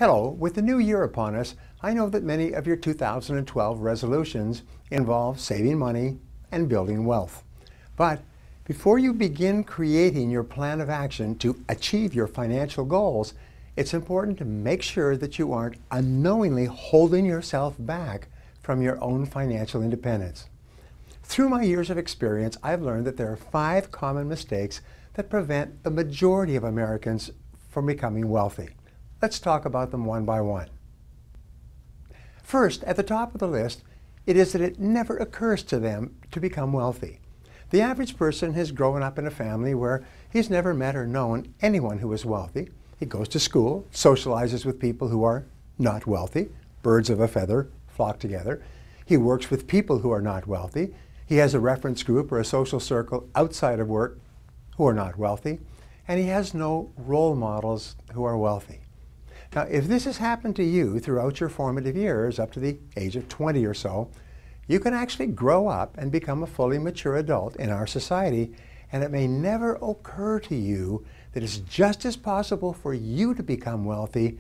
Hello, with the new year upon us, I know that many of your 2012 resolutions involve saving money and building wealth. But before you begin creating your plan of action to achieve your financial goals, it's important to make sure that you aren't unknowingly holding yourself back from your own financial independence. Through my years of experience, I've learned that there are 5 common mistakes that prevent the majority of Americans from becoming wealthy. Let's talk about them one by one. First, at the top of the list, it is that it never occurs to them to become wealthy. The average person has grown up in a family where he's never met or known anyone who is wealthy. He goes to school, socializes with people who are not wealthy. Birds of a feather flock together. He works with people who are not wealthy. He has a reference group or a social circle outside of work who are not wealthy. And he has no role models who are wealthy. Now, if this has happened to you throughout your formative years, up to the age of 20 or so, you can actually grow up and become a fully mature adult in our society, and it may never occur to you that it's just as possible for you to become wealthy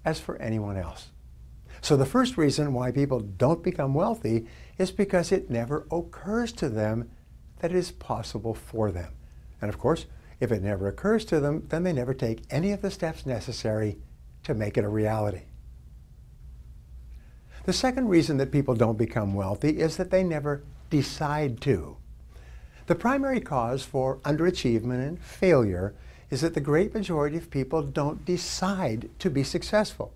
as for anyone else. So the first reason why people don't become wealthy is because it never occurs to them that it is possible for them. And of course, if it never occurs to them, then they never take any of the steps necessary to make it a reality. The second reason that people don't become wealthy is that they never decide to. The primary cause for underachievement and failure is that the great majority of people don't decide to be successful.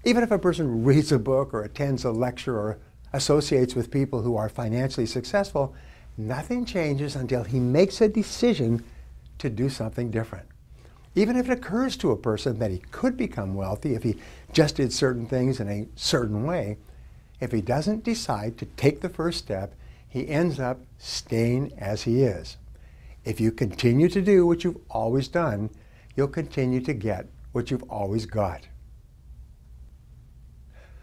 Even if a person reads a book or attends a lecture or associates with people who are financially successful, nothing changes until he makes a decision to do something different. Even if it occurs to a person that he could become wealthy if he just did certain things in a certain way, if he doesn't decide to take the first step, he ends up staying as he is. If you continue to do what you've always done, you'll continue to get what you've always got.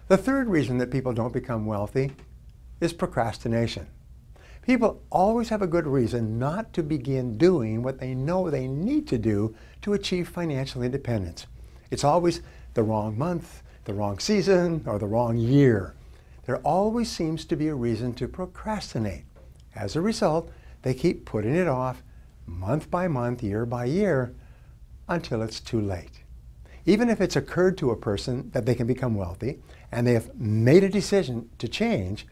The third reason that people don't become wealthy is procrastination. People always have a good reason not to begin doing what they know they need to do to achieve financial independence. It's always the wrong month, the wrong season, or the wrong year. There always seems to be a reason to procrastinate. As a result, they keep putting it off month by month, year by year, until it's too late. Even if it's occurred to a person that they can become wealthy and they have made a decision to change,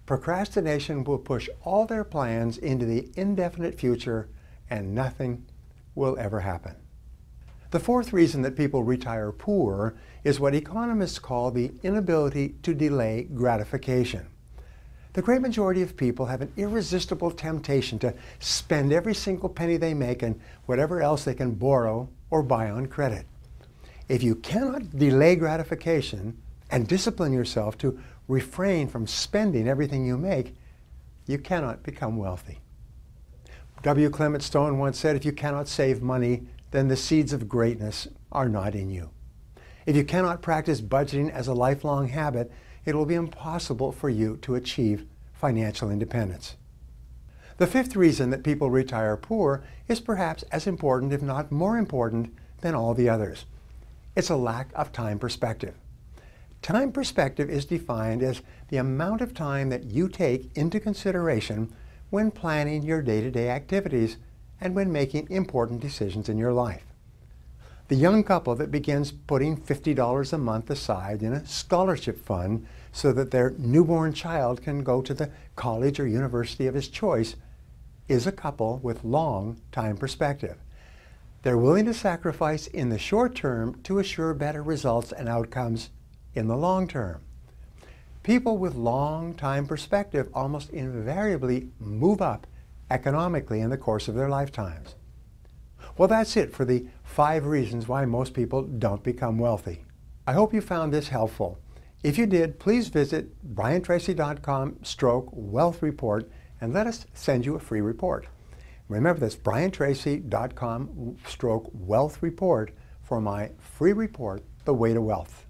procrastination will push all their plans into the indefinite future and nothing will ever happen. The fourth reason that people retire poor is what economists call the inability to delay gratification. The great majority of people have an irresistible temptation to spend every single penny they make and whatever else they can borrow or buy on credit. If you cannot delay gratification and discipline yourself to refrain from spending everything you make, you cannot become wealthy. W. Clement Stone once said, if you cannot save money, then the seeds of greatness are not in you. If you cannot practice budgeting as a lifelong habit, it will be impossible for you to achieve financial independence. The fifth reason that people retire poor is perhaps as important, if not more important, than all the others. It's a lack of time perspective. Time perspective is defined as the amount of time that you take into consideration when planning your day-to-day activities and when making important decisions in your life. The young couple that begins putting $50 a month aside in a scholarship fund so that their newborn child can go to the college or university of his choice is a couple with long time perspective. They're willing to sacrifice in the short term to assure better results and outcomes in the long term. People with long time perspective almost invariably move up economically in the course of their lifetimes. Well, that's it for the 5 reasons why most people don't become wealthy. I hope you found this helpful. If you did, please visit briantracy.com/wealth report and let us send you a free report. Remember, that's briantracy.com/wealth report for my free report, The Way to Wealth.